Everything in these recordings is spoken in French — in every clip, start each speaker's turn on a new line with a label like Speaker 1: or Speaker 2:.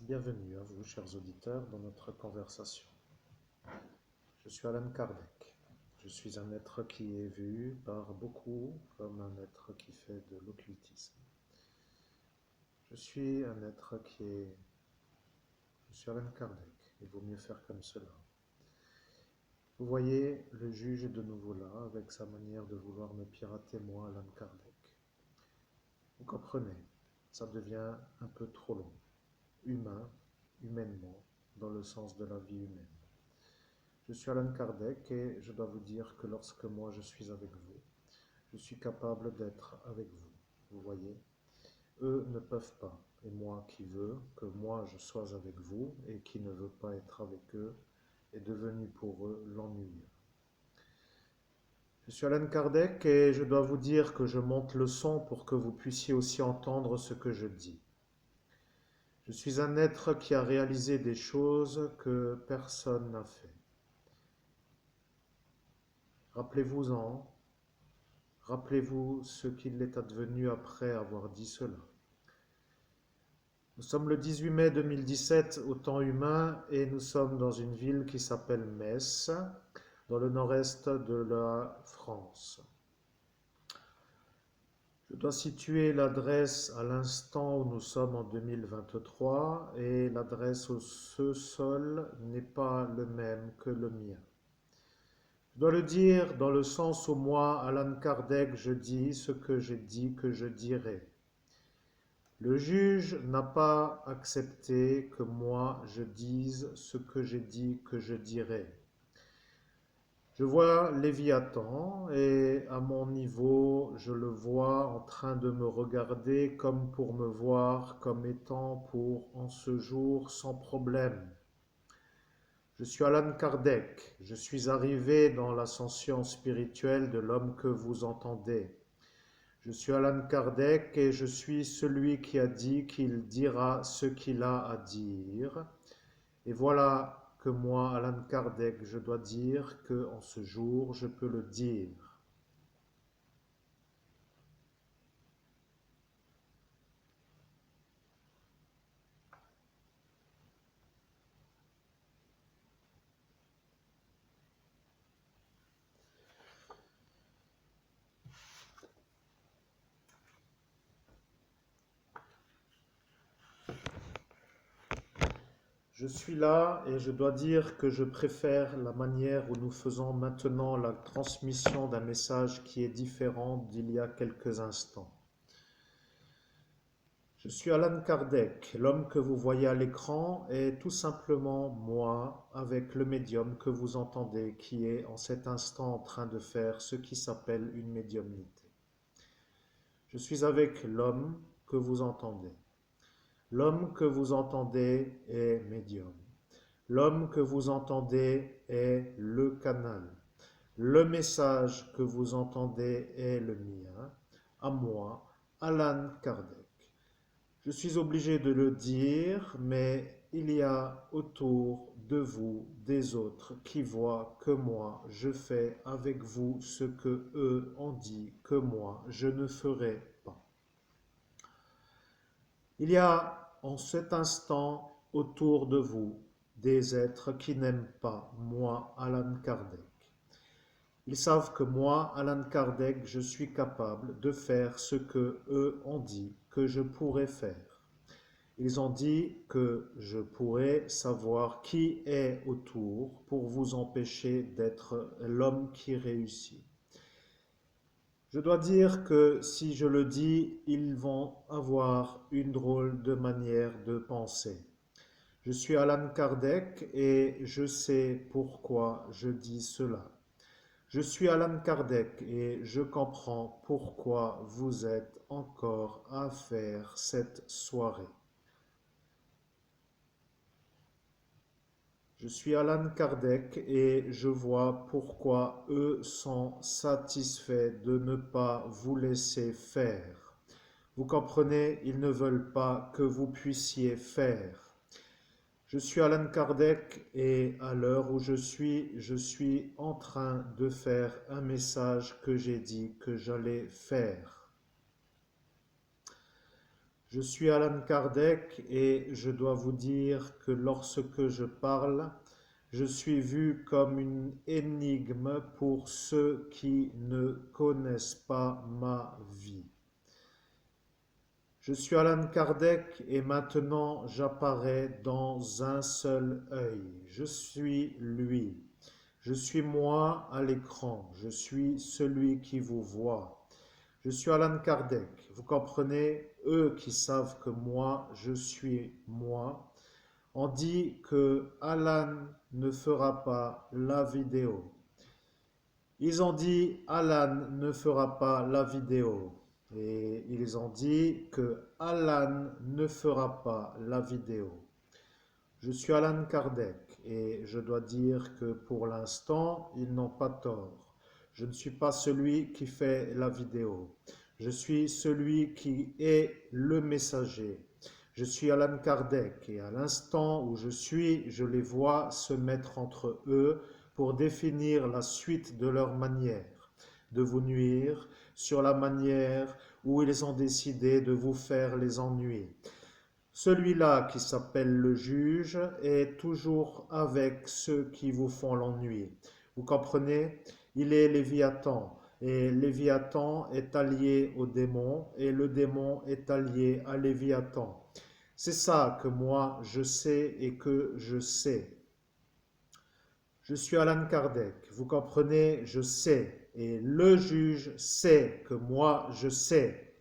Speaker 1: Bienvenue à vous, chers auditeurs, dans notre conversation. Je suis Alan Kardec. Je suis un être qui est vu par beaucoup comme un être qui fait de l'occultisme. Je suis un être qui est... Je suis Alan Kardec. Il vaut mieux faire comme cela. Vous voyez, le juge est de nouveau là, avec sa manière de vouloir me pirater, moi, Alan Kardec. Vous comprenez, ça devient un peu trop long. Humain, humainement, dans le sens de la vie humaine. Je suis Alan Kardec et je dois vous dire que lorsque moi je suis avec vous, je suis capable d'être avec vous. Vous voyez, eux ne peuvent pas. Et moi qui veux que moi je sois avec vous et qui ne veut pas être avec eux est devenu pour eux l'ennui. Je suis Alan Kardec et je dois vous dire que je monte le son pour que vous puissiez aussi entendre ce que je dis. Je suis un être qui a réalisé des choses que personne n'a fait. Rappelez-vous-en, rappelez-vous ce qu'il est advenu après avoir dit cela. Nous sommes le 18 mai 2017 au temps humain et nous sommes dans une ville qui s'appelle Metz, dans le nord-est de la France. Je dois situer l'adresse à l'instant où nous sommes en 2023 et l'adresse au sol n'est pas le même que le mien. Je dois le dire dans le sens où moi, Alan Kardec, je dis ce que j'ai dit que je dirai. Le juge n'a pas accepté que moi je dise ce que j'ai dit que je dirai. Je vois Léviathan et à mon niveau, je le vois en train de me regarder comme pour me voir comme étant pour en ce jour sans problème. Je suis Alan Kardec, je suis arrivé dans l'ascension spirituelle de l'homme que vous entendez. Je suis Alan Kardec et je suis celui qui a dit qu'il dira ce qu'il a à dire. Et voilà que moi, Alan Kardec, je dois dire que en ce jour, je peux le dire. Je suis là et je dois dire que je préfère la manière où nous faisons maintenant la transmission d'un message qui est différent d'il y a quelques instants. Je suis Alan Kardec, l'homme que vous voyez à l'écran est tout simplement moi avec le médium que vous entendez qui est en cet instant en train de faire ce qui s'appelle une médiumnité. Je suis avec l'homme que vous entendez. L'homme que vous entendez est médium. L'homme que vous entendez est le canal. Le message que vous entendez est le mien, à moi, Alan Kardec. Je suis obligé de le dire, mais il y a autour de vous des autres qui voient que moi, je fais avec vous ce que eux ont dit que moi, je ne ferai pas. Il y a en cet instant autour de vous des êtres qui n'aiment pas moi, Alan Kardec. Ils savent que moi, Alan Kardec, je suis capable de faire ce que eux ont dit que je pourrais faire. Ils ont dit que je pourrais savoir qui est autour pour vous empêcher d'être l'homme qui réussit. Je dois dire que si je le dis, ils vont avoir une drôle de manière de penser. Je suis Alan Kardec et je sais pourquoi je dis cela. Je suis Alan Kardec et je comprends pourquoi vous êtes encore à faire cette soirée. Je suis Alan Kardec et je vois pourquoi eux sont satisfaits de ne pas vous laisser faire. Vous comprenez, ils ne veulent pas que vous puissiez faire. Je suis Alan Kardec et à l'heure où je suis en train de faire un message que j'ai dit que j'allais faire. Je suis Alan Kardec et je dois vous dire que lorsque je parle, je suis vu comme une énigme pour ceux qui ne connaissent pas ma vie. Je suis Alan Kardec et maintenant j'apparais dans un seul œil. Je suis lui. Je suis moi à l'écran. Je suis celui qui vous voit. Je suis Alan Kardec. Vous comprenez, eux qui savent que moi, je suis moi, on dit que Alan ne fera pas la vidéo. Ils ont dit Alan ne fera pas la vidéo. Et ils ont dit que Alan ne fera pas la vidéo. Je suis Alan Kardec et je dois dire que pour l'instant, ils n'ont pas tort. Je ne suis pas celui qui fait la vidéo. Je suis celui qui est le messager. Je suis Alan Kardec et à l'instant où je suis, je les vois se mettre entre eux pour définir la suite de leur manière de vous nuire, sur la manière où ils ont décidé de vous faire les ennuis. Celui-là qui s'appelle le juge est toujours avec ceux qui vous font l'ennui. Vous comprenez? Il est Léviathan et Léviathan est allié au démon et le démon est allié à Léviathan. C'est ça que moi je sais et que je sais. Je suis Alan Kardec, vous comprenez, je sais, et le juge sait que moi je sais.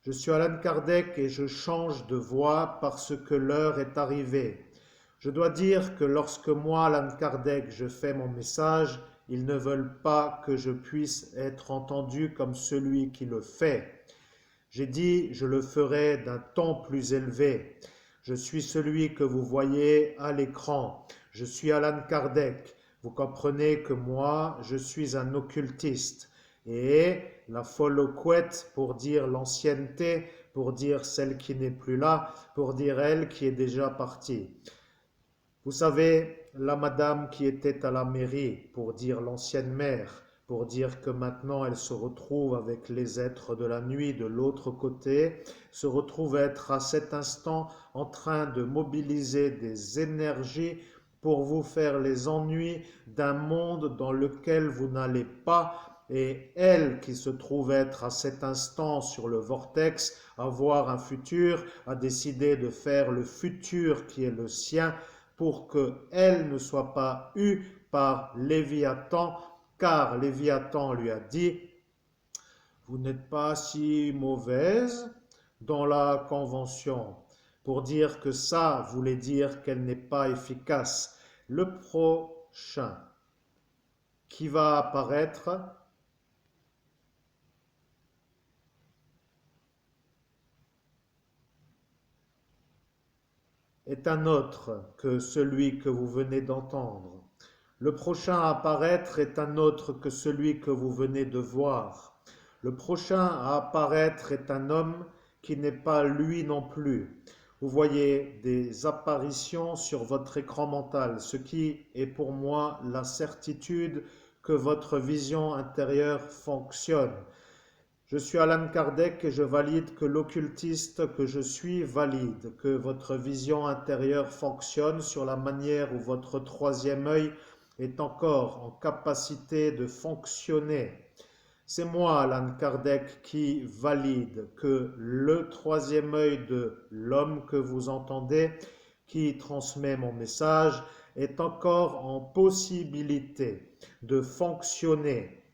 Speaker 1: Je suis Alan Kardec et je change de voix parce que l'heure est arrivée. Je dois dire que lorsque moi, Alan Kardec, je fais mon message, ils ne veulent pas que je puisse être entendu comme celui qui le fait. J'ai dit, je le ferai d'un ton plus élevé. Je suis celui que vous voyez à l'écran. Je suis Alan Kardec. Vous comprenez que moi, je suis un occultiste. Et la folle couette, pour dire l'ancienneté, pour dire celle qui n'est plus là, pour dire elle qui est déjà partie. Vous savez, la madame qui était à la mairie, pour dire l'ancienne mère, pour dire que maintenant elle se retrouve avec les êtres de la nuit de l'autre côté, se retrouve être à cet instant en train de mobiliser des énergies pour vous faire les ennuis d'un monde dans lequel vous n'allez pas, et elle qui se trouve être à cet instant sur le vortex, avoir un futur, a décidé de faire le futur qui est le sien pour qu'elle ne soit pas eue par Léviathan, car Léviathan lui a dit « Vous n'êtes pas si mauvaise dans la convention », pour dire que ça voulait dire qu'elle n'est pas efficace. Le prochain qui va apparaître est un autre que celui que vous venez d'entendre. Le prochain à apparaître est un autre que celui que vous venez de voir. Le prochain à apparaître est un homme qui n'est pas lui non plus. Vous voyez des apparitions sur votre écran mental, ce qui est pour moi la certitude que votre vision intérieure fonctionne. Je suis Alan Kardec et je valide que l'occultiste que je suis valide, que votre vision intérieure fonctionne sur la manière où votre troisième œil est encore en capacité de fonctionner. C'est moi, Alan Kardec, qui valide que le troisième œil de l'homme que vous entendez, qui transmet mon message, est encore en possibilité de fonctionner.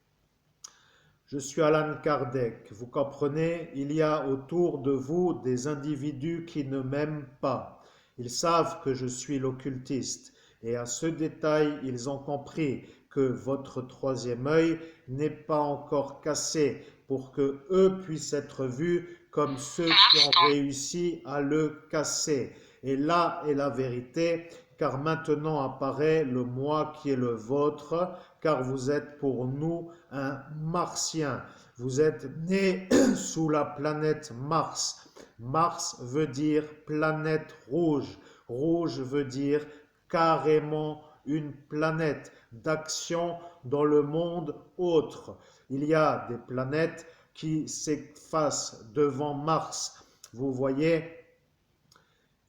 Speaker 1: Je suis Alan Kardec. Vous comprenez, il y a autour de vous des individus qui ne m'aiment pas. Ils savent que je suis l'occultiste. Et à ce détail, ils ont compris que votre troisième œil n'est pas encore cassé pour que eux puissent être vus comme ceux qui ont réussi à le casser. Et là est la vérité, car maintenant apparaît le moi qui est le vôtre, car vous êtes pour nous un martien. Vous êtes né sous la planète Mars. Mars veut dire planète rouge. Rouge veut dire carrément une planète d'action dans le monde autre. Il y a des planètes qui s'effacent devant Mars. Vous voyez,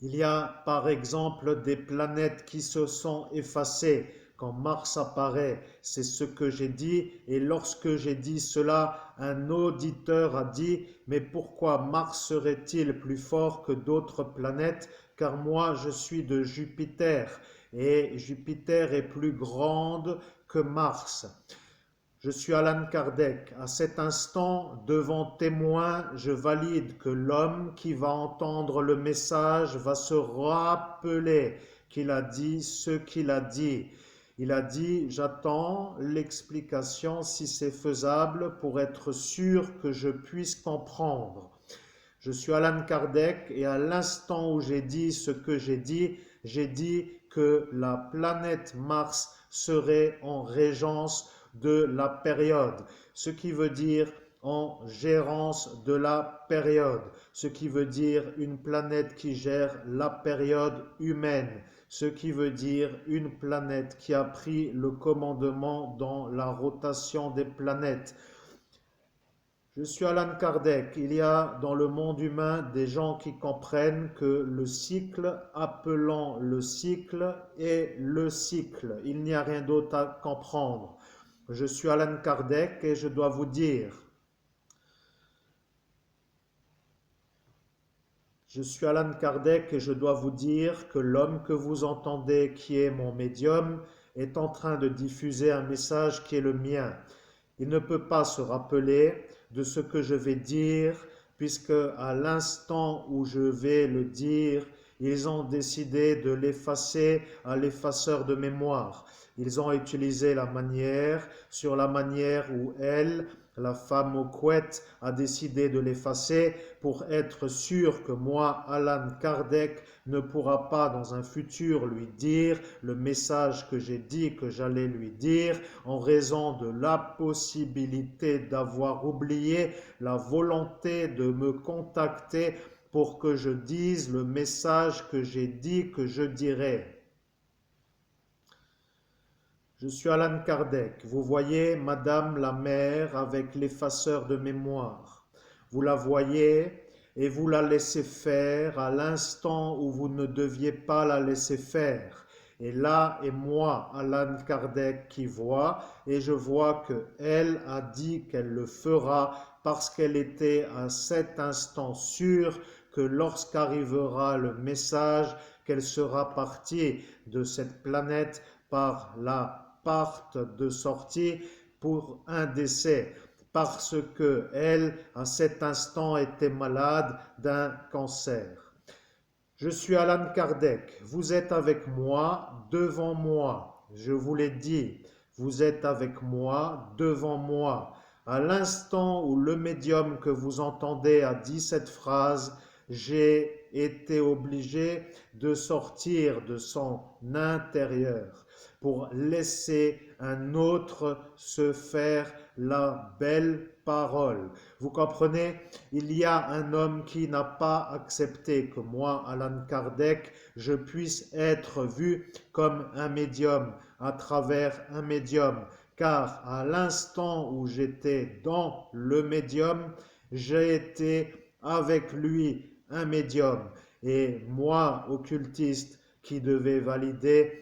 Speaker 1: il y a par exemple des planètes qui se sont effacées. Quand Mars apparaît, c'est ce que j'ai dit. Et lorsque j'ai dit cela, un auditeur a dit, mais pourquoi Mars serait-il plus fort que d'autres planètes? Car moi, je suis de Jupiter. Et Jupiter est plus grande que Mars. Je suis Alan Kardec. À cet instant, devant témoin, je valide que l'homme qui va entendre le message va se rappeler qu'il a dit ce qu'il a dit. Il a dit, j'attends l'explication si c'est faisable pour être sûr que je puisse comprendre. Je suis Alan Kardec et à l'instant où j'ai dit ce que j'ai dit que la planète Mars serait en régence de la période, ce qui veut dire en gérance de la période, ce qui veut dire une planète qui gère la période humaine, ce qui veut dire une planète qui a pris le commandement dans la rotation des planètes. Je suis Alan Kardec. Il y a dans le monde humain des gens qui comprennent que le cycle appelant le cycle est le cycle. Il n'y a rien d'autre à comprendre. Je suis Alan Kardec et je dois vous dire, que l'homme que vous entendez, qui est mon médium, est en train de diffuser un message qui est le mien. Il ne peut pas se rappeler de ce que je vais dire, puisque à l'instant où je vais le dire, ils ont décidé de l'effacer à l'effaceur de mémoire. Ils ont utilisé sur la manière où elle, la femme aux couettes, a décidé de l'effacer pour être sûr que moi, Alan Kardec, ne pourra pas dans un futur lui dire le message que j'ai dit que j'allais lui dire en raison de la possibilité d'avoir oublié la volonté de me contacter pour que je dise le message que j'ai dit que je dirais. Je suis Alan Kardec. Vous voyez Madame la mère avec l'effaceur de mémoire. Vous la voyez et vous la laissez faire à l'instant où vous ne deviez pas la laisser faire. Et là est moi, Alan Kardec, qui vois, et je vois qu'elle a dit qu'elle le fera parce qu'elle était à cet instant sûre que lorsqu'arrivera le message, qu'elle sera partie de cette planète par la porte de sortie pour un décès, parce que elle, à cet instant, était malade d'un cancer. Je suis Alan Kardec, vous êtes avec moi, devant moi, je vous l'ai dit, vous êtes avec moi, devant moi. À l'instant où le médium que vous entendez a dit cette phrase, j'ai été obligé de sortir de son intérieur pour laisser un autre se faire la belle parole. Vous comprenez? Il y a un homme qui n'a pas accepté que moi, Alan Kardec, je puisse être vu comme un médium, à travers un médium. Car à l'instant où j'étais dans le médium, j'ai été avec lui un médium. Et moi, occultiste, qui devais valider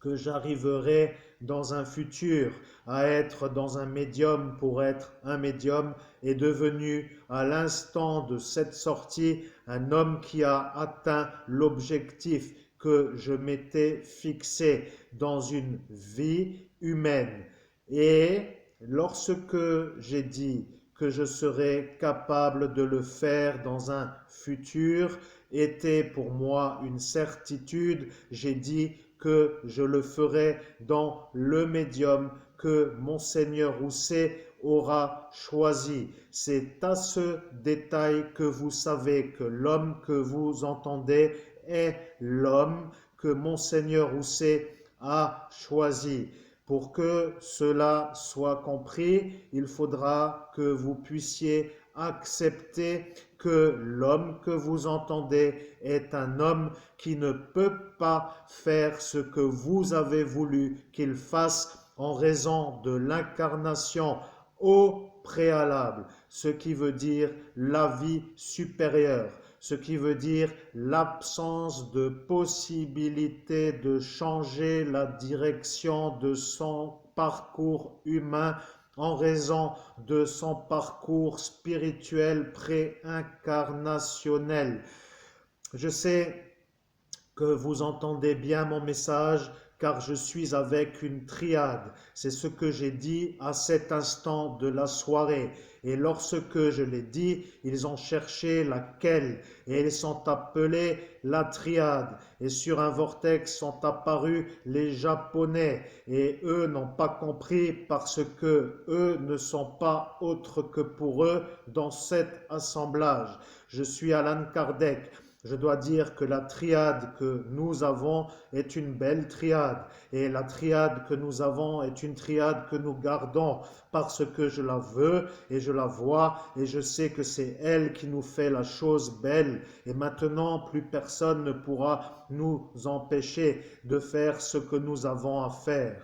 Speaker 1: que j'arriverai dans un futur à être dans un médium pour être un médium, est devenu à l'instant de cette sortie un homme qui a atteint l'objectif que je m'étais fixé dans une vie humaine. Et lorsque j'ai dit que je serais capable de le faire dans un futur, était pour moi une certitude, j'ai dit que je le ferai dans le médium que Monseigneur Rousset aura choisi. C'est à ce détail que vous savez que l'homme que vous entendez est l'homme que Monseigneur Rousset a choisi. Pour que cela soit compris, il faudra que vous puissiez accepter que l'homme que vous entendez est un homme qui ne peut pas faire ce que vous avez voulu qu'il fasse en raison de l'incarnation au préalable, ce qui veut dire la vie supérieure, ce qui veut dire l'absence de possibilité de changer la direction de son parcours humain en raison de son parcours spirituel préincarnationnel. Je sais que vous entendez bien mon message, car je suis avec une triade. C'est ce que j'ai dit à cet instant de la soirée. Et lorsque je l'ai dit, ils ont cherché laquelle, et ils sont appelés la triade. Et sur un vortex sont apparus les Japonais, et eux n'ont pas compris parce que eux ne sont pas autres que pour eux dans cet assemblage. Je suis Alan Kardec. Je dois dire que la triade que nous avons est une belle triade. Et la triade que nous avons est une triade que nous gardons parce que je la veux et je la vois et je sais que c'est elle qui nous fait la chose belle. Et maintenant, plus personne ne pourra nous empêcher de faire ce que nous avons à faire.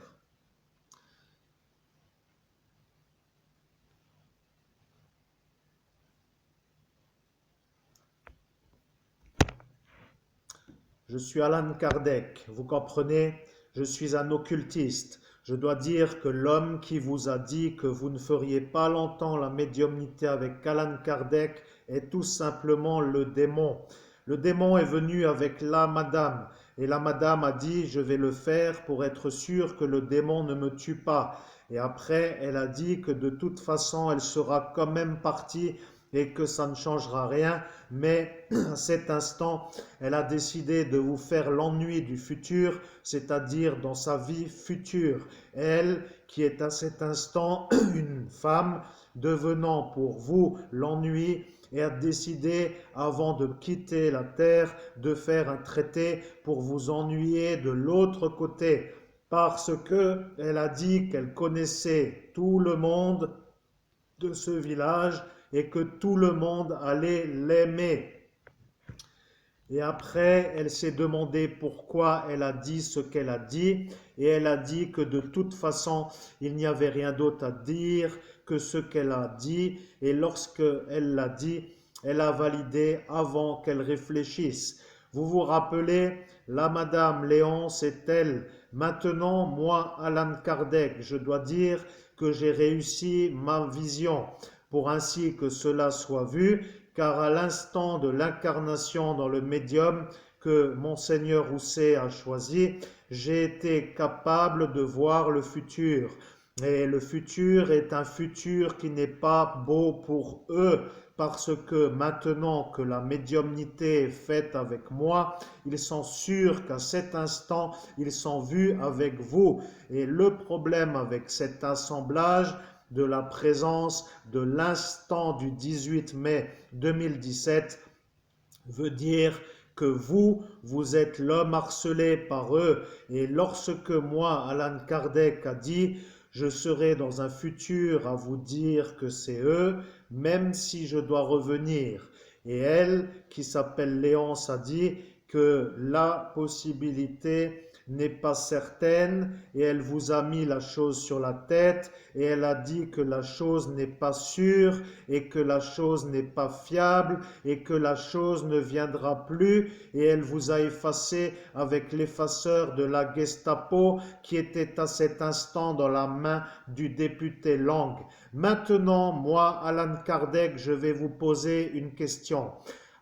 Speaker 1: Je suis Alan Kardec, vous comprenez? Je suis un occultiste. Je dois dire que l'homme qui vous a dit que vous ne feriez pas longtemps la médiumnité avec Alan Kardec est tout simplement le démon. Le démon est venu avec la madame et la madame a dit je vais le faire pour être sûr que le démon ne me tue pas. Et après elle a dit que de toute façon elle sera quand même partie et que ça ne changera rien, mais à cet instant, elle a décidé de vous faire l'ennui du futur, c'est-à-dire dans sa vie future. Elle, qui est à cet instant une femme, devenant pour vous l'ennui, et a décidé, avant de quitter la terre, de faire un traité pour vous ennuyer de l'autre côté, parce que elle a dit qu'elle connaissait tout le monde de ce village et que tout le monde allait l'aimer. Et après, elle s'est demandé pourquoi elle a dit ce qu'elle a dit, et elle a dit que de toute façon, il n'y avait rien d'autre à dire que ce qu'elle a dit, et lorsqu'elle l'a dit, elle a validé avant qu'elle réfléchisse. Vous vous rappelez, la Madame Léon, c'est elle. Maintenant, moi, Alan Kardec, je dois dire que j'ai réussi ma vision, pour ainsi que cela soit vu, car à l'instant de l'incarnation dans le médium que Monseigneur Rousset a choisi, j'ai été capable de voir le futur. Et le futur est un futur qui n'est pas beau pour eux, parce que maintenant que la médiumnité est faite avec moi, ils sont sûrs qu'à cet instant, ils sont vus avec vous. Et le problème avec cet assemblage, de la présence de l'instant du 18 mai 2017 veut dire que vous êtes l'homme harcelé par eux. Et lorsque moi, Alan Kardec, a dit « Je serai dans un futur à vous dire que c'est eux, même si je dois revenir ». Et elle, qui s'appelle Léonce, a dit que la possibilité n'est pas certaine et elle vous a mis la chose sur la tête et elle a dit que la chose n'est pas sûre et que la chose n'est pas fiable et que la chose ne viendra plus et elle vous a effacé avec l'effaceur de la Gestapo qui était à cet instant dans la main du député Lang. Maintenant, moi, Alan Kardec, je vais vous poser une question.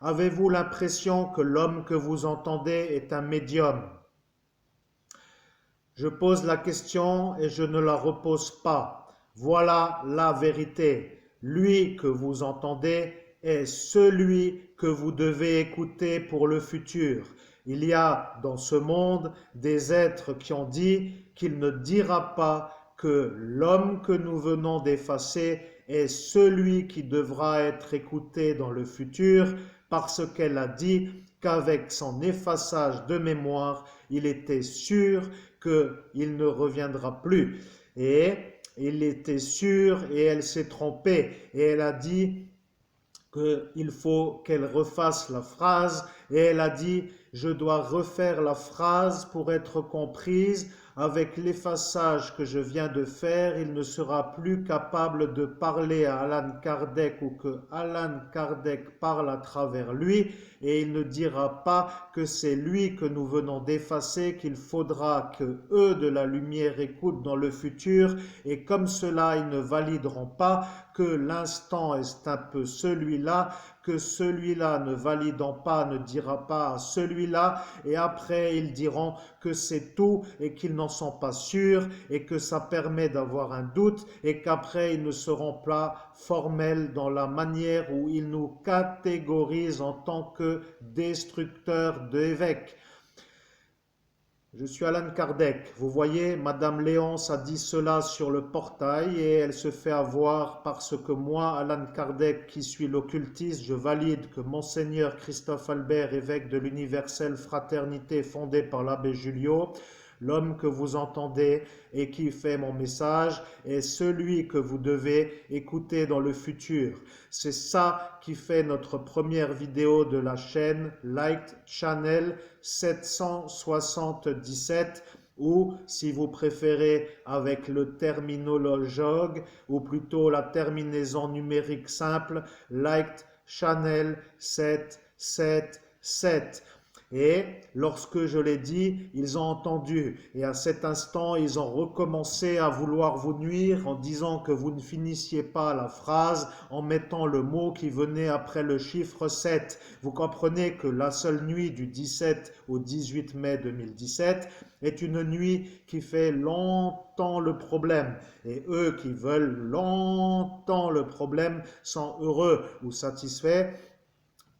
Speaker 1: Avez-vous l'impression que l'homme que vous entendez est un médium? Je pose la question et je ne la repose pas. Voilà la vérité. Lui que vous entendez est celui que vous devez écouter pour le futur. Il y a dans ce monde des êtres qui ont dit qu'il ne dira pas que l'homme que nous venons d'effacer est celui qui devra être écouté dans le futur parce qu'elle a dit qu'avec son effaçage de mémoire, il était sûr qu'il ne reviendra plus. Et il était sûr et elle s'est trompée. Et elle a dit qu'il faut qu'elle refasse la phrase. Et elle a dit, je dois refaire la phrase pour être comprise avec l'effaçage que je viens de faire, il ne sera plus capable de parler à Allan Kardec ou que Allan Kardec parle à travers lui, et il ne dira pas que c'est lui que nous venons d'effacer, qu'il faudra que eux de la lumière écoutent dans le futur, et comme cela ils ne valideront pas que l'instant est un peu celui-là, que celui-là ne validant pas ne dira pas à celui-là, et après ils diront que c'est tout et qu'ils n'en sont pas sûrs et que ça permet d'avoir un doute et qu'après ils ne seront pas formels dans la manière où ils nous catégorisent en tant que destructeurs d'évêques. Je suis Allan Kardec. Vous voyez, Madame Léonce a dit cela sur le portail et elle se fait avoir parce que moi, Allan Kardec, qui suis l'occultiste, je valide que Monseigneur Christophe Albert, évêque de l'Universelle Fraternité fondée par l'abbé Julliot, l'homme que vous entendez et qui fait mon message est celui que vous devez écouter dans le futur. C'est ça qui fait notre première vidéo de la chaîne Light Channel 777 ou, si vous préférez avec le terminologue ou plutôt la terminaison numérique simple, Light Channel 777. Et lorsque je l'ai dit, ils ont entendu. Et à cet instant, ils ont recommencé à vouloir vous nuire en disant que vous ne finissiez pas la phrase en mettant le mot qui venait après le chiffre 7. Vous comprenez que la seule nuit du 17 au 18 mai 2017 est une nuit qui fait longtemps le problème. Et eux qui veulent longtemps le problème sont heureux ou satisfaits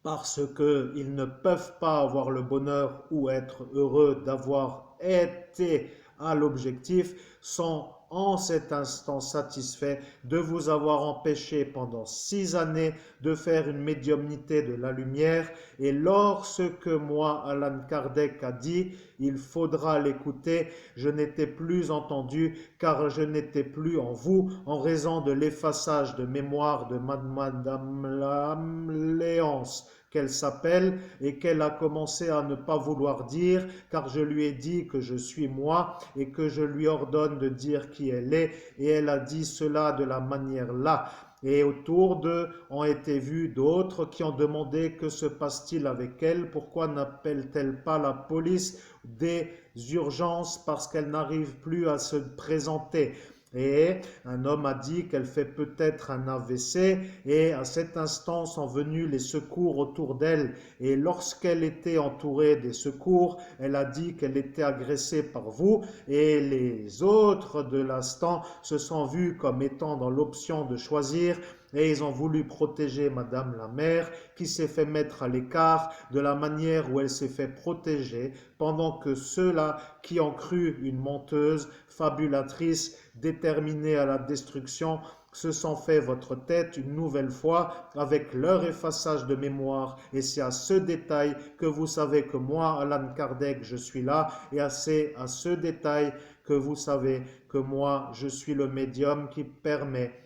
Speaker 1: parce qu'ils ne peuvent pas avoir le bonheur ou être heureux d'avoir été à l'objectif, sont en cet instant satisfaits de vous avoir empêché pendant 6 années de faire une médiumnité de la lumière. Et lorsque moi, Allan Kardec, a dit « il faudra l'écouter », je n'étais plus entendu car je n'étais plus en vous en raison de l'effaçage de mémoire de Madame Léonce qu'elle s'appelle et qu'elle a commencé à ne pas vouloir dire car je lui ai dit que je suis moi et que je lui ordonne de dire qui elle est et elle a dit cela de la manière là. Et autour d'eux ont été vus d'autres qui ont demandé que se passe-t-il avec elle, pourquoi n'appelle-t-elle pas la police des urgences parce qu'elle n'arrive plus à se présenter. Et un homme a dit qu'elle fait peut-être un AVC et à cet instant sont venus les secours autour d'elle. Et lorsqu'elle était entourée des secours, elle a dit qu'elle était agressée par vous et les autres de l'instant se sont vus comme étant dans l'option de choisir et ils ont voulu protéger Madame la mère qui s'est fait mettre à l'écart de la manière où elle s'est fait protéger pendant que ceux-là qui ont cru une menteuse, fabulatrice, déterminée à la destruction, se sont fait votre tête une nouvelle fois avec leur effaçage de mémoire. Et c'est à ce détail que vous savez que moi, Allan Kardec, je suis là. Et c'est à ce détail que vous savez que moi, je suis le médium qui permet.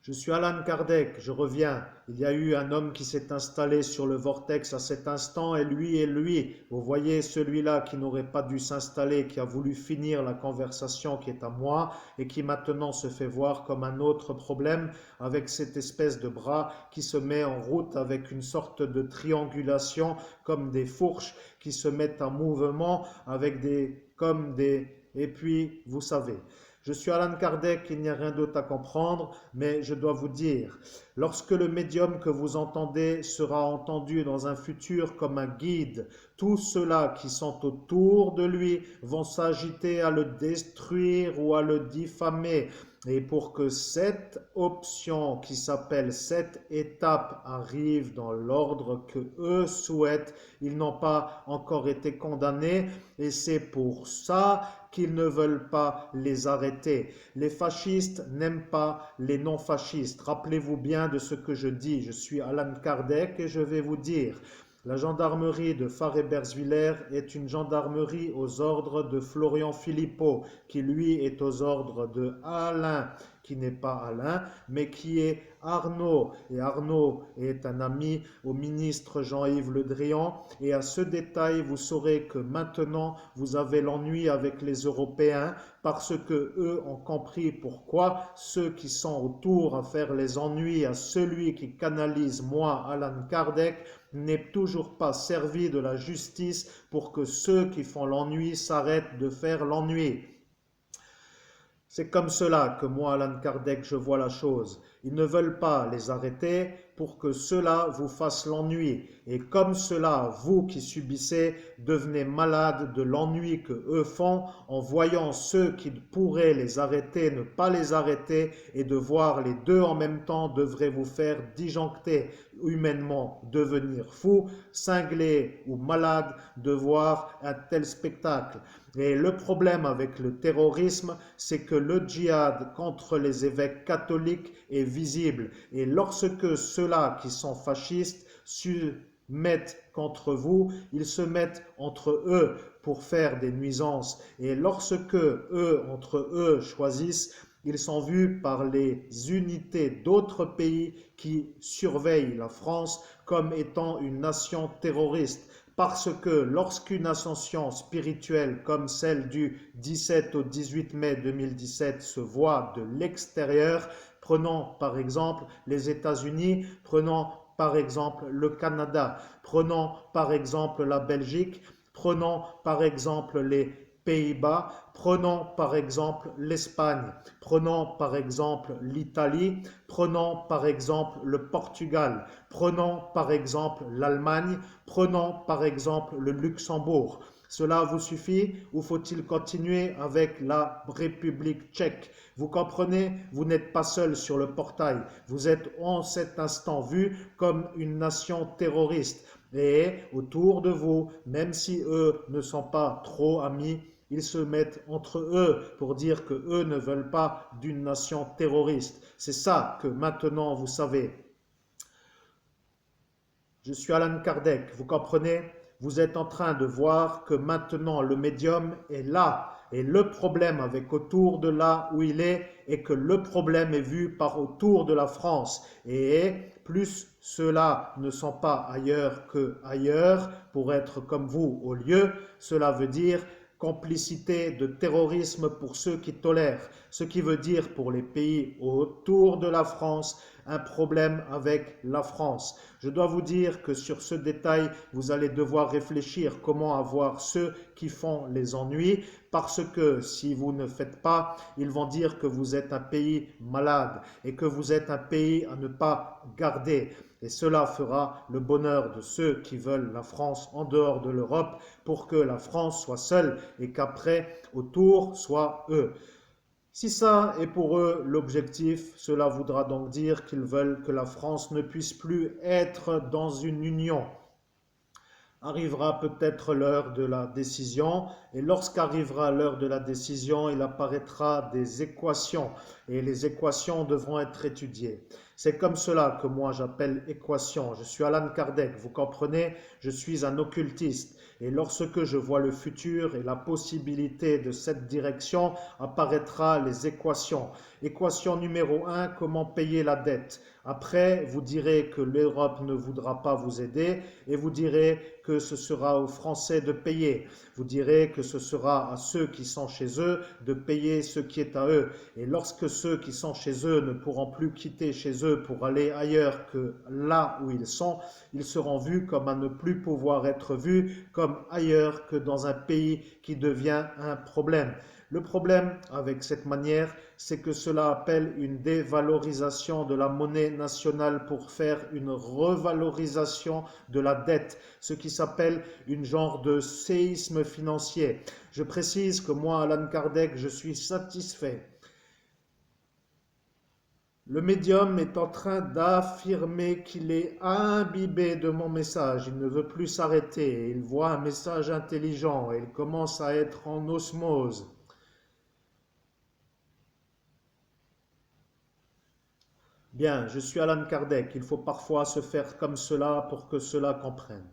Speaker 1: Je suis Allan Kardec, je reviens. Il y a eu un homme qui s'est installé sur le vortex à cet instant et lui, vous voyez celui-là qui n'aurait pas dû s'installer, qui a voulu finir la conversation qui est à moi et qui maintenant se fait voir comme un autre problème avec cette espèce de bras qui se met en route avec une sorte de triangulation comme des fourches qui se mettent en mouvement avec et puis vous savez. Je suis Allan Kardec, il n'y a rien d'autre à comprendre, mais je dois vous dire, lorsque le médium que vous entendez sera entendu dans un futur comme un guide, tous ceux-là qui sont autour de lui vont s'agiter à le détruire ou à le diffamer. Et pour que cette option qui s'appelle cette étape arrive dans l'ordre que eux souhaitent, ils n'ont pas encore été condamnés et c'est pour ça qu'ils ne veulent pas les arrêter. Les fascistes n'aiment pas les non-fascistes. Rappelez-vous bien de ce que je dis. Je suis Allan Kardec et je vais vous dire. La gendarmerie de Faré-Bersviller est une gendarmerie aux ordres de Florian Philippot, qui lui est aux ordres de Alain, qui n'est pas Alain, mais qui est Arnaud. Et Arnaud est un ami au ministre Jean-Yves Le Drian. Et à ce détail, vous saurez que maintenant, vous avez l'ennui avec les Européens parce que eux ont compris pourquoi ceux qui sont autour à faire les ennuis à celui qui canalise, moi, Alan Kardec, n'est toujours pas servi de la justice pour que ceux qui font l'ennui s'arrêtent de faire l'ennui. C'est comme cela que moi, Alan Kardec, je vois la chose. Ils ne veulent pas les arrêter pour que cela vous fasse l'ennui. Et comme cela, vous qui subissez, devenez malades de l'ennui que eux font en voyant ceux qui pourraient les arrêter, ne pas les arrêter, et de voir les deux en même temps devrait vous faire disjoncter, humainement devenir fou, cinglé ou malade de voir un tel spectacle. Et le problème avec le terrorisme, c'est que le djihad contre les évêques catholiques est visible. Et lorsque ceux-là qui sont fascistes se mettent contre vous, ils se mettent entre eux pour faire des nuisances. Et lorsque eux, entre eux, choisissent, ils sont vus par les unités d'autres pays qui surveillent la France comme étant une nation terroriste. Parce que lorsqu'une ascension spirituelle comme celle du 17 au 18 mai 2017 se voit de l'extérieur, prenons par exemple les États-Unis, prenons par exemple le Canada, prenons par exemple la Belgique, prenons par exemple les Pays-Bas, prenons par exemple l'Espagne, prenons par exemple l'Italie, prenons par exemple le Portugal, prenons par exemple l'Allemagne, prenons par exemple le Luxembourg. Cela vous suffit ou faut-il continuer avec la République tchèque? Vous comprenez, vous n'êtes pas seul sur le portail. Vous êtes en cet instant vu comme une nation terroriste. Et autour de vous, même si eux ne sont pas trop amis, ils se mettent entre eux pour dire que eux ne veulent pas d'une nation terroriste. C'est ça que maintenant vous savez. Je suis Alan Kardec, vous comprenez? Vous êtes en train de voir que maintenant le médium est là. Et le problème avec autour de là où il est que le problème est vu par autour de la France. Et plus ceux-là ne sont pas ailleurs que ailleurs pour être comme vous au lieu, cela veut dire complicité de terrorisme pour ceux qui tolèrent, ce qui veut dire pour les pays autour de la France, un problème avec la France. Je dois vous dire que sur ce détail, vous allez devoir réfléchir comment avoir ceux qui font les ennuis, parce que si vous ne faites pas, ils vont dire que vous êtes un pays malade et que vous êtes un pays à ne pas garder. Et cela fera le bonheur de ceux qui veulent la France en dehors de l'Europe pour que la France soit seule et qu'après, autour, soit eux. Si ça est pour eux l'objectif, cela voudra donc dire qu'ils veulent que la France ne puisse plus être dans une union. Arrivera peut-être l'heure de la décision, et lorsqu'arrivera l'heure de la décision, il apparaîtra des équations, et les équations devront être étudiées. C'est comme cela que moi j'appelle équation. Je suis Alan Kardec, vous comprenez? Je suis un occultiste. Et lorsque je vois le futur et la possibilité de cette direction, apparaîtra les équations. Équation numéro 1, comment payer la dette? Après, vous direz que l'Europe ne voudra pas vous aider et vous direz que ce sera aux Français de payer. Vous direz que ce sera à ceux qui sont chez eux de payer ce qui est à eux. Et lorsque ceux qui sont chez eux ne pourront plus quitter chez eux pour aller ailleurs que là où ils seront vus comme à ne plus pouvoir être vus comme ailleurs que dans un pays qui devient un problème. Le problème avec cette manière, c'est que cela appelle une dévalorisation de la monnaie nationale pour faire une revalorisation de la dette, ce qui s'appelle une genre de séisme financier. Je précise que moi, Alan Kardec, je suis satisfait. Le médium est en train d'affirmer qu'il est imbibé de mon message. Il ne veut plus s'arrêter. Il voit un message intelligent et il commence à être en osmose. Bien, je suis Alan Kardec. Il faut parfois se faire comme cela pour que cela comprenne.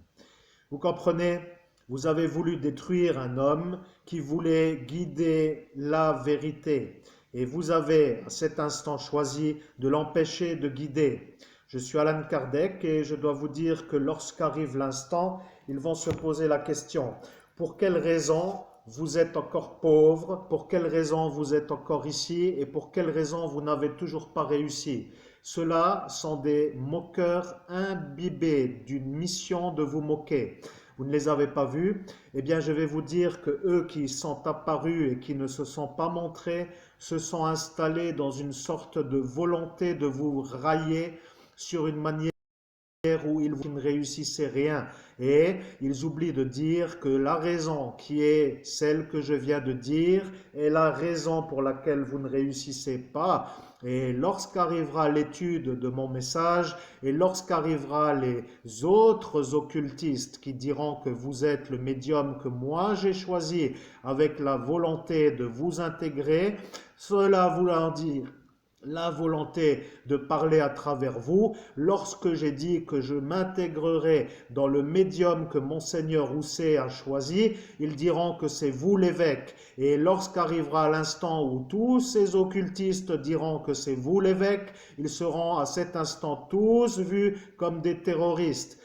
Speaker 1: Vous comprenez? Vous avez voulu détruire un homme qui voulait guider la vérité, Et vous avez à cet instant choisi de l'empêcher de guider. Je suis Allan Kardec et je dois vous dire que lorsqu'arrive l'instant, ils vont se poser la question, pour quelle raison vous êtes encore pauvre, pour quelle raison vous êtes encore ici et pour quelle raison vous n'avez toujours pas réussi. Ceux-là sont des moqueurs imbibés d'une mission de vous moquer. Vous ne les avez pas vus, eh bien je vais vous dire que eux qui sont apparus et qui ne se sont pas montrés se sont installés dans une sorte de volonté de vous railler sur une manière où ils ne réussissaient rien. Et ils oublient de dire que la raison qui est celle que je viens de dire est la raison pour laquelle vous ne réussissez pas. Et lorsqu'arrivera l'étude de mon message et lorsqu'arrivera les autres occultistes qui diront que vous êtes le médium que moi j'ai choisi avec la volonté de vous intégrer, cela voulant dire la volonté de parler à travers vous, lorsque j'ai dit que je m'intégrerai dans le médium que Monseigneur Rousset a choisi, ils diront que c'est vous l'évêque. Et lorsqu'arrivera l'instant où tous ces occultistes diront que c'est vous l'évêque, ils seront à cet instant tous vus comme des terroristes.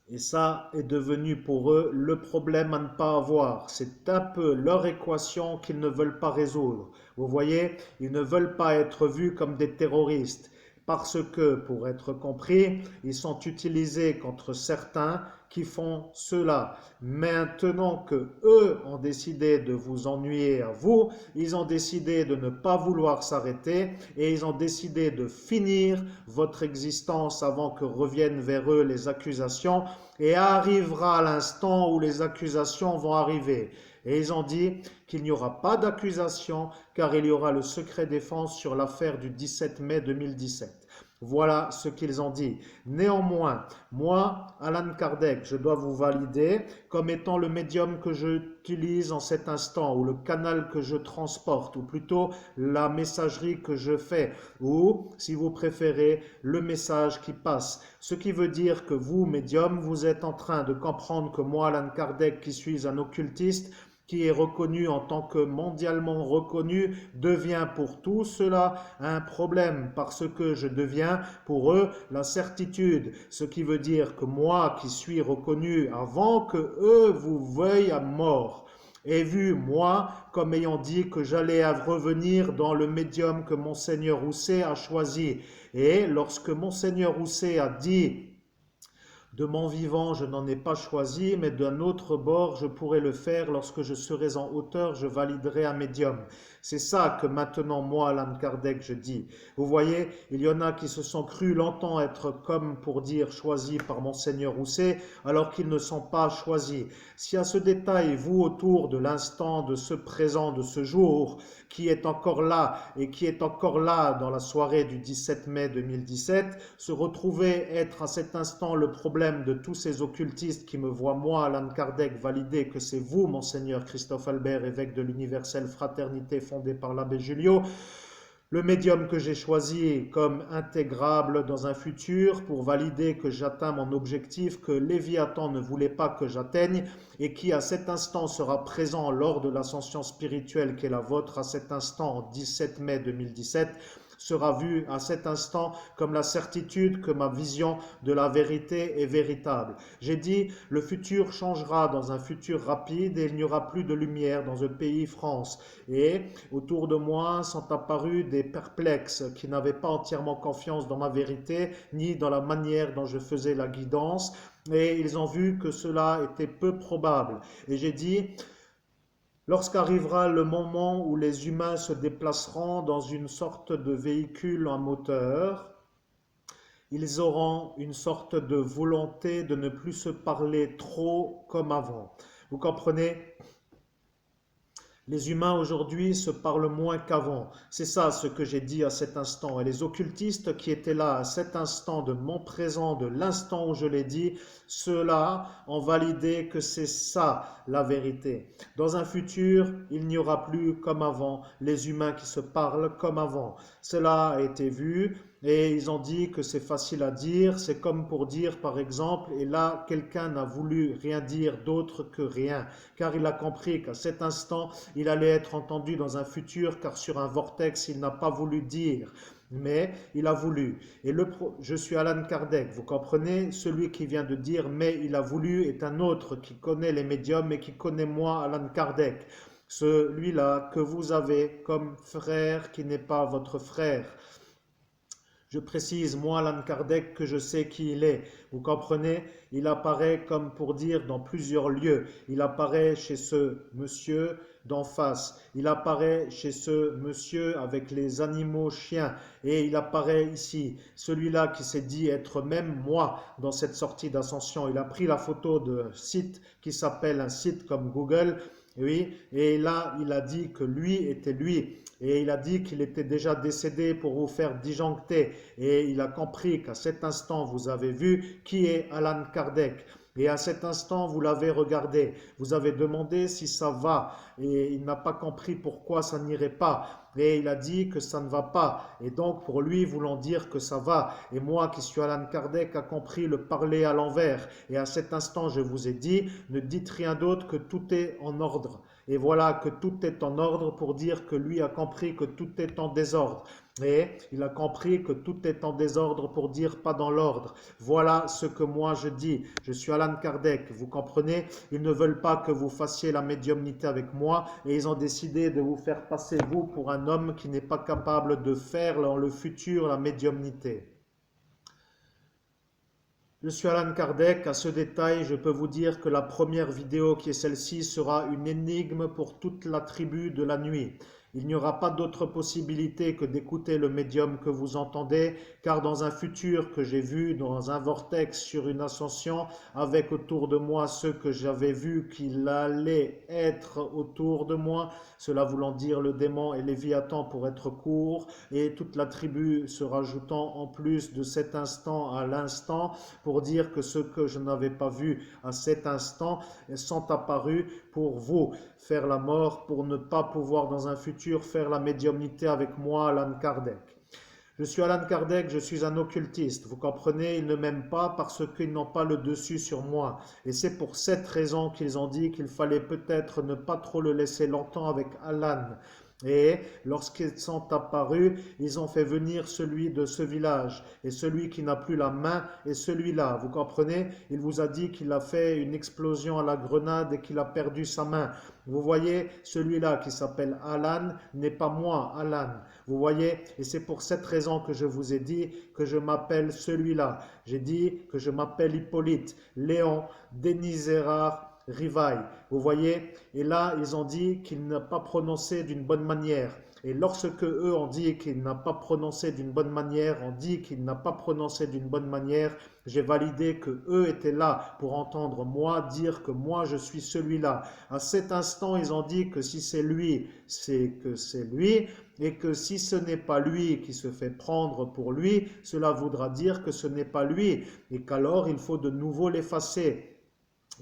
Speaker 1: Et ça est devenu pour eux le problème à ne pas avoir. C'est un peu leur équation qu'ils ne veulent pas résoudre. Vous voyez, ils ne veulent pas être vus comme des terroristes. Parce que, pour être compris, ils sont utilisés contre certains qui font cela. Maintenant que eux ont décidé de vous ennuyer à vous, ils ont décidé de ne pas vouloir s'arrêter et ils ont décidé de finir votre existence avant que reviennent vers eux les accusations et arrivera l'instant où les accusations vont arriver. Et ils ont dit qu'il n'y aura pas d'accusation car il y aura le secret défense sur l'affaire du 17 mai 2017. Voilà ce qu'ils ont dit. Néanmoins, moi, Allan Kardec, je dois vous valider comme étant le médium que j'utilise en cet instant, ou le canal que je transporte, ou plutôt la messagerie que je fais, ou, si vous préférez, le message qui passe. Ce qui veut dire que vous, médium, vous êtes en train de comprendre que moi, Allan Kardec, qui suis un occultiste, qui est reconnu en tant que mondialement reconnu, devient pour tout cela un problème parce que je deviens pour eux la certitude. Ce qui veut dire que moi qui suis reconnu avant que eux vous veuillent à mort, ai vu moi comme ayant dit que j'allais revenir dans le médium que Monseigneur Rousset a choisi. Et lorsque Monseigneur Rousset a dit de mon vivant, je n'en ai pas choisi, mais d'un autre bord, je pourrai le faire. Lorsque je serai en hauteur, je validerai un médium. C'est ça que maintenant, moi, Allan Kardec, je dis. Vous voyez, il y en a qui se sont crus longtemps être, comme pour dire, choisis par Monseigneur Rousset, alors qu'ils ne sont pas choisis. Si à ce détail, vous, autour de l'instant, de ce présent, de ce jour, qui est encore là et qui est encore là dans la soirée du 17 mai 2017, se retrouvait être à cet instant le problème de tous ces occultistes qui me voient, moi, Allan Kardec, valider que c'est vous, Monseigneur Christophe Albert, évêque de l'universelle fraternité fondée par l'abbé Julliot, le médium que j'ai choisi comme intégrable dans un futur pour valider que j'atteins mon objectif que Léviathan ne voulait pas que j'atteigne et qui à cet instant sera présent lors de l'ascension spirituelle qui est la vôtre à cet instant en 17 mai 2017, sera vu à cet instant comme la certitude que ma vision de la vérité est véritable. J'ai dit, le futur changera dans un futur rapide et il n'y aura plus de lumière dans le pays France. Et autour de moi sont apparus des perplexes qui n'avaient pas entièrement confiance dans ma vérité ni dans la manière dont je faisais la guidance. Et ils ont vu que cela était peu probable. Et j'ai dit, lorsqu'arrivera le moment où les humains se déplaceront dans une sorte de véhicule en moteur, ils auront une sorte de volonté de ne plus se parler trop comme avant. Vous comprenez ? Les humains aujourd'hui se parlent moins qu'avant. C'est ça ce que j'ai dit à cet instant. Et les occultistes qui étaient là à cet instant de mon présent, de l'instant où je l'ai dit, ceux-là ont validé que c'est ça la vérité. Dans un futur, il n'y aura plus comme avant les humains qui se parlent comme avant. Cela a été vu et ils ont dit que c'est facile à dire, c'est comme pour dire par exemple, et là quelqu'un n'a voulu rien dire d'autre que rien, car il a compris qu'à cet instant il allait être entendu dans un futur, car sur un vortex il n'a pas voulu dire, mais il a voulu. Et je suis Alan Kardec, vous comprenez, celui qui vient de dire mais il a voulu est un autre qui connaît les médiums et qui connaît moi, Alan Kardec. Celui-là que vous avez comme frère qui n'est pas votre frère. Je précise, moi, Allan Kardec, que je sais qui il est. Vous comprenez? Il apparaît comme pour dire dans plusieurs lieux. Il apparaît chez ce monsieur d'en face. Il apparaît chez ce monsieur avec les animaux chiens. Et il apparaît ici. Celui-là qui s'est dit être même moi dans cette sortie d'ascension. Il a pris la photo d'un site qui s'appelle un site comme Google. Oui, et là, il a dit que lui était lui. Et il a dit qu'il était déjà décédé pour vous faire disjoncter. Et il a compris qu'à cet instant, vous avez vu qui est Allan Kardec. Et à cet instant, vous l'avez regardé. Vous avez demandé si ça va. Et il n'a pas compris pourquoi ça n'irait pas. Et il a dit que ça ne va pas. Et donc, pour lui, voulant dire que ça va. Et moi, qui suis Allan Kardec, a compris le parler à l'envers. Et à cet instant, je vous ai dit, ne dites rien d'autre que tout est en ordre. Et voilà que tout est en ordre pour dire que lui a compris que tout est en désordre. Et il a compris que tout est en désordre pour dire pas dans l'ordre. Voilà ce que moi je dis. Je suis Allan Kardec, vous comprenez? Ils ne veulent pas que vous fassiez la médiumnité avec moi et ils ont décidé de vous faire passer vous pour un homme qui n'est pas capable de faire dans le futur la médiumnité. Je suis Allan Kardec, à ce détail, je peux vous dire que la première vidéo qui est celle-ci sera une énigme pour toute la tribu de la nuit. Il n'y aura pas d'autre possibilité que d'écouter le médium que vous entendez, car dans un futur que j'ai vu, dans un vortex sur une ascension, avec autour de moi ceux que j'avais vus qu'il allait être autour de moi, cela voulant dire le démon et Léviathan pour être court, et toute la tribu se rajoutant en plus de cet instant à l'instant, pour dire que ceux que je n'avais pas vus à cet instant sont apparus pour vous faire la mort, pour ne pas pouvoir dans un futur faire la médiumnité avec moi, Allan Kardec. Je suis Allan Kardec, je suis un occultiste. Vous comprenez, ils ne m'aiment pas parce qu'ils n'ont pas le dessus sur moi. Et c'est pour cette raison qu'ils ont dit qu'il fallait peut-être ne pas trop le laisser longtemps avec Alan. Et lorsqu'ils sont apparus, ils ont fait venir celui de ce village. Et celui qui n'a plus la main est celui-là. Vous comprenez? Il vous a dit qu'il a fait une explosion à la grenade et qu'il a perdu sa main. Vous voyez, celui-là qui s'appelle Alan n'est pas moi, Alan. Vous voyez? Et c'est pour cette raison que je vous ai dit que je m'appelle celui-là. J'ai dit que je m'appelle Hippolyte, Léon, Denis Gérard, Rivaille. Vous voyez? Et là, ils ont dit qu'il n'a pas prononcé d'une bonne manière. Et lorsque eux ont dit qu'il n'a pas prononcé d'une bonne manière, on dit qu'il n'a pas prononcé d'une bonne manière, j'ai validé que eux étaient là pour entendre moi dire que moi je suis celui-là. À cet instant, ils ont dit que si c'est lui, c'est que c'est lui, et que si ce n'est pas lui qui se fait prendre pour lui, cela voudra dire que ce n'est pas lui, et qu'alors il faut de nouveau l'effacer.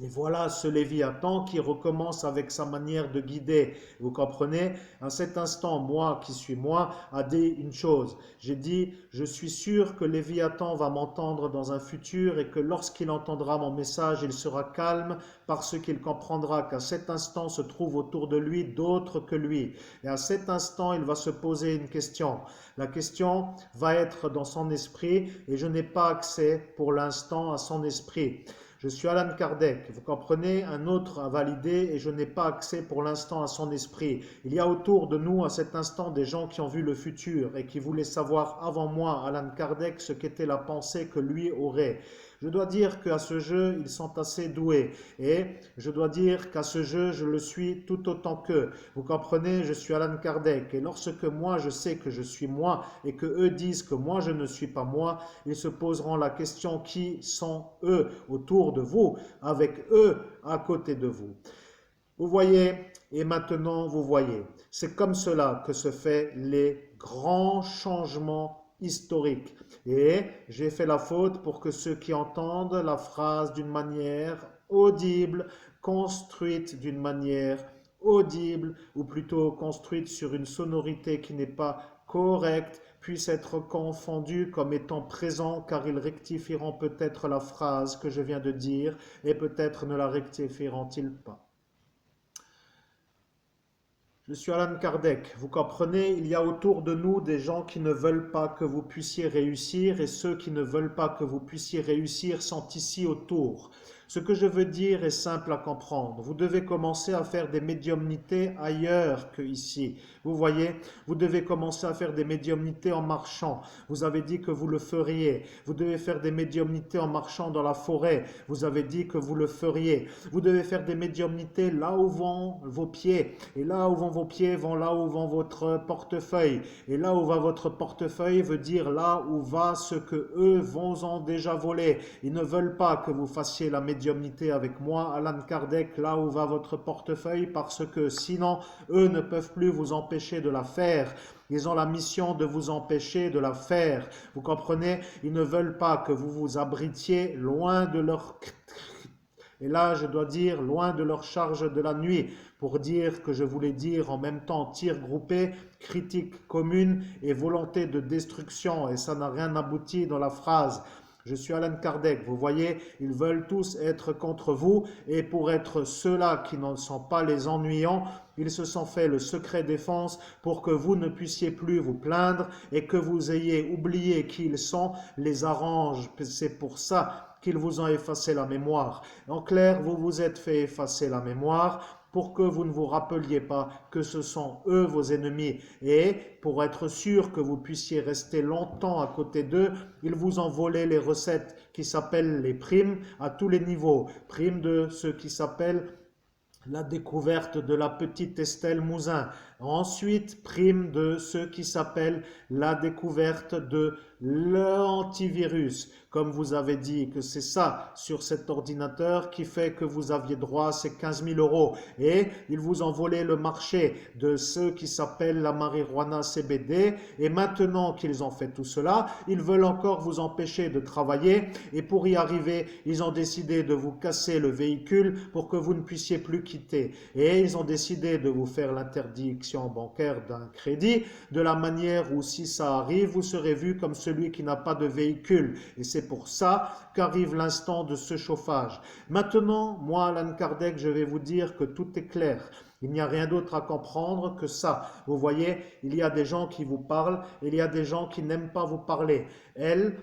Speaker 1: Et voilà ce Léviathan qui recommence avec sa manière de guider. Vous comprenez? À cet instant, moi qui suis moi, a dit une chose. J'ai dit, je suis sûr que Léviathan va m'entendre dans un futur et que lorsqu'il entendra mon message, il sera calme parce qu'il comprendra qu'à cet instant se trouvent autour de lui d'autres que lui. Et à cet instant, il va se poser une question. La question va être dans son esprit et je n'ai pas accès pour l'instant à son esprit. Je suis Allan Kardec, vous comprenez, un autre a validé et je n'ai pas accès pour l'instant à son esprit. Il y a autour de nous à cet instant des gens qui ont vu le futur et qui voulaient savoir avant moi, Allan Kardec, ce qu'était la pensée que lui aurait. Je dois dire qu'à ce jeu, ils sont assez doués. Et je dois dire qu'à ce jeu, je le suis tout autant qu'eux. Vous comprenez, je suis Allan Kardec. Et lorsque moi, je sais que je suis moi et que eux disent que moi, je ne suis pas moi, ils se poseront la question qui sont eux autour de vous, avec eux à côté de vous. Vous voyez, et maintenant vous voyez. C'est comme cela que se fait les grands changements historique. Et j'ai fait la faute pour que ceux qui entendent la phrase d'une manière audible, construite d'une manière audible, ou plutôt construite sur une sonorité qui n'est pas correcte, puissent être confondus comme étant présents, car ils rectifieront peut-être la phrase que je viens de dire, et peut-être ne la rectifieront-ils pas. Je suis Alan Kardec. Vous comprenez, il y a autour de nous des gens qui ne veulent pas que vous puissiez réussir, et ceux qui ne veulent pas que vous puissiez réussir sont ici autour. Ce que je veux dire est simple à comprendre. Vous devez commencer à faire des médiumnités ailleurs que ici. Vous voyez, vous devez commencer à faire des médiumnités en marchant. Vous avez dit que vous le feriez. Vous devez faire des médiumnités en marchant dans la forêt. Vous avez dit que vous le feriez. Vous devez faire des médiumnités là où vont vos pieds. Et là où vont vos pieds vont là où vont votre portefeuille. Et là où va votre portefeuille veut dire là où va ce que eux vont ont déjà volé. Ils ne veulent pas que vous fassiez la médiumnité avec moi, Alan Kardec, là où va votre portefeuille, parce que sinon, eux ne peuvent plus vous empêcher de la faire. Ils ont la mission de vous empêcher de la faire. Vous comprenez? Ils ne veulent pas que vous vous abritiez loin de leur... Et là, je dois dire, loin de leur charge de la nuit, pour dire que je voulais dire en même temps tir groupé, critique commune et volonté de destruction. Et ça n'a rien abouti dans la phrase. Je suis Alan Kardec, vous voyez, ils veulent tous être contre vous, et pour être ceux-là qui n'en sont pas les ennuyants, ils se sont fait le secret défense pour que vous ne puissiez plus vous plaindre et que vous ayez oublié qui ils sont, les arrange. C'est pour ça qu'ils vous ont effacé la mémoire. En clair, vous vous êtes fait effacer la mémoire pour que vous ne vous rappeliez pas que ce sont eux vos ennemis. Et pour être sûr que vous puissiez rester longtemps à côté d'eux, ils vous ont volé les recettes qui s'appellent les primes à tous les niveaux. Primes de ce qui s'appelle la découverte de la petite Estelle Mouzin. Ensuite, prime de ce qui s'appelle la découverte de l'antivirus. Comme vous avez dit que c'est ça sur cet ordinateur qui fait que vous aviez droit à ces 15 000 euros. Et ils vous ont volé le marché de ce qui s'appelle la marijuana CBD. Et maintenant qu'ils ont fait tout cela, ils veulent encore vous empêcher de travailler. Et pour y arriver, ils ont décidé de vous casser le véhicule pour que vous ne puissiez plus quitter. Et ils ont décidé de vous faire l'interdiction bancaire d'un crédit, de la manière où si ça arrive, vous serez vu comme celui qui n'a pas de véhicule. Et c'est pour ça qu'arrive l'instant de ce chauffage. Maintenant, moi, Alan Kardec, je vais vous dire que tout est clair. Il n'y a rien d'autre à comprendre que ça. Vous voyez, il y a des gens qui vous parlent, et il y a des gens qui n'aiment pas vous parler. Elle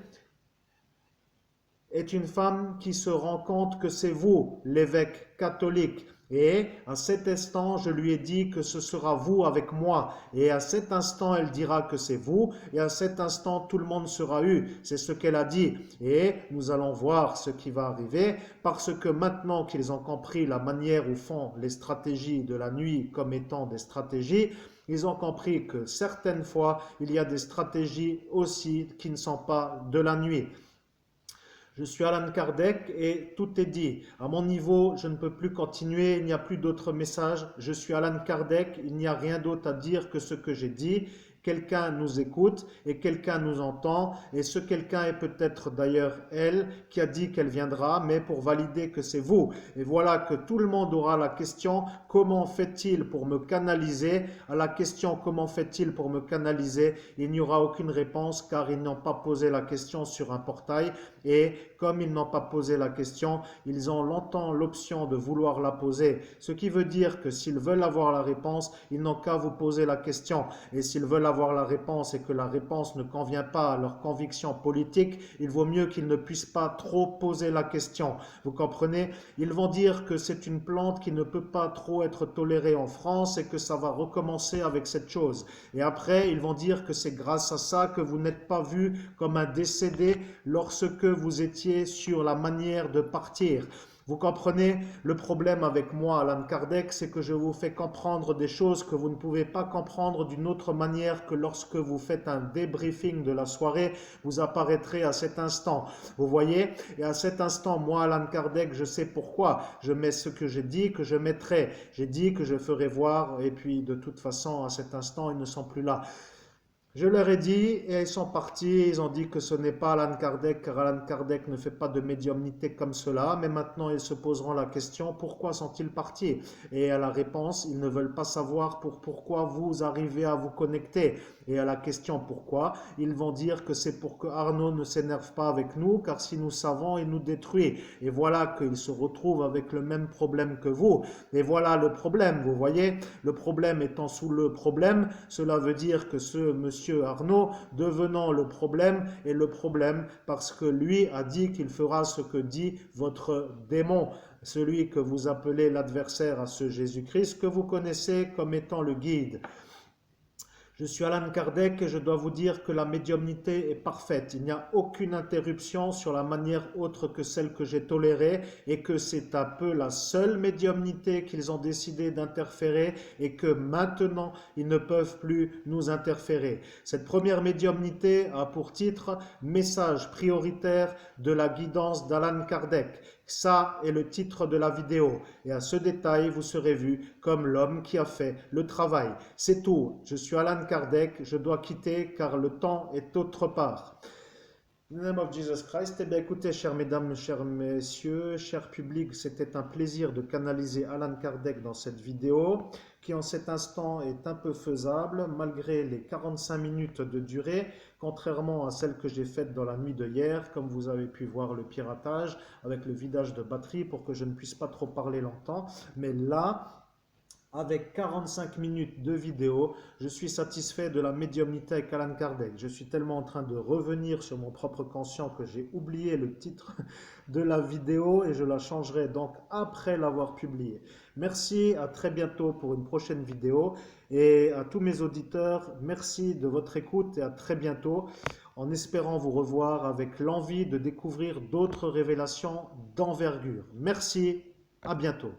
Speaker 1: est une femme qui se rend compte que c'est vous, l'évêque catholique. Et à cet instant, je lui ai dit que ce sera vous avec moi. Et à cet instant, elle dira que c'est vous. Et à cet instant, tout le monde sera eu. C'est ce qu'elle a dit. Et nous allons voir ce qui va arriver. Parce que maintenant qu'ils ont compris la manière où font les stratégies de la nuit comme étant des stratégies, ils ont compris que certaines fois, il y a des stratégies aussi qui ne sont pas de la nuit. Je suis Alan Kardec et tout est dit. À mon niveau, je ne peux plus continuer, il n'y a plus d'autres messages. Je suis Alan Kardec, il n'y a rien d'autre à dire que ce que j'ai dit. Quelqu'un nous écoute et quelqu'un nous entend. Et ce quelqu'un est peut-être d'ailleurs elle qui a dit qu'elle viendra, mais pour valider que c'est vous. Et voilà que tout le monde aura la question « Comment fait-il pour me canaliser ?» À la question « Comment fait-il pour me canaliser ?» il n'y aura aucune réponse car ils n'ont pas posé la question sur un portail. Et comme ils n'ont pas posé la question, ils ont longtemps l'option de vouloir la poser. Ce qui veut dire que s'ils veulent avoir la réponse, ils n'ont qu'à vous poser la question. Et s'ils veulent avoir la réponse et que la réponse ne convient pas à leurs convictions politiques, il vaut mieux qu'ils ne puissent pas trop poser la question. Vous comprenez? Ils vont dire que c'est une plante qui ne peut pas trop être tolérée en France et que ça va recommencer avec cette chose. Et après, ils vont dire que c'est grâce à ça que vous n'êtes pas vu comme un décédé lorsque vous étiez sur la manière de partir. Vous comprenez? Le problème avec moi, Alan Kardec, c'est que je vous fais comprendre des choses que vous ne pouvez pas comprendre d'une autre manière que lorsque vous faites un débriefing de la soirée, vous apparaîtrez à cet instant. Vous voyez? Et à cet instant, moi, Alan Kardec, je sais pourquoi. Je mets ce que j'ai dit, que je mettrai. J'ai dit que je ferai voir, et puis de toute façon, à cet instant, ils ne sont plus là. Je leur ai dit et ils sont partis, ils ont dit que ce n'est pas Alan Kardec, car Alan Kardec ne fait pas de médiumnité comme cela, mais maintenant ils se poseront la question, pourquoi sont-ils partis? Et à la réponse, ils ne veulent pas savoir pourquoi vous arrivez à vous connecter. Et à la question pourquoi, ils vont dire que c'est pour que Arnaud ne s'énerve pas avec nous, car si nous savons, il nous détruit. Et voilà qu'il se retrouve avec le même problème que vous. Et voilà le problème, vous voyez, le problème étant sous le problème, cela veut dire que ce monsieur Arnaud, devenant le problème, est le problème parce que lui a dit qu'il fera ce que dit votre démon, celui que vous appelez l'adversaire à ce Jésus-Christ, que vous connaissez comme étant le guide. Je suis Alan Kardec et je dois vous dire que la médiumnité est parfaite. Il n'y a aucune interruption sur la manière autre que celle que j'ai tolérée et que c'est un peu la seule médiumnité qu'ils ont décidé d'interférer et que maintenant ils ne peuvent plus nous interférer. Cette première médiumnité a pour titre « Message prioritaire de la guidance d'Alan Kardec ». Ça est le titre de la vidéo et à ce détail vous serez vu comme l'homme qui a fait le travail. C'est tout, je suis Alan Kardec, je dois quitter car le temps est autre part. In the name of Jesus Christ. Eh bien écoutez, chères mesdames, chers messieurs, cher public, c'était un plaisir de canaliser Alan Kardec dans cette vidéo qui en cet instant est un peu faisable malgré les 45 minutes de durée, contrairement à celle que j'ai faite dans la nuit de hier, comme vous avez pu voir le piratage avec le vidage de batterie pour que je ne puisse pas trop parler longtemps. Mais là, avec 45 minutes de vidéo, je suis satisfait de la médiumnité avec Alan Kardec. Je suis tellement en train de revenir sur mon propre conscient que j'ai oublié le titre de la vidéo et je la changerai donc après l'avoir publiée. Merci, à très bientôt pour une prochaine vidéo et à tous mes auditeurs, merci de votre écoute et à très bientôt en espérant vous revoir avec l'envie de découvrir d'autres révélations d'envergure. Merci, à bientôt.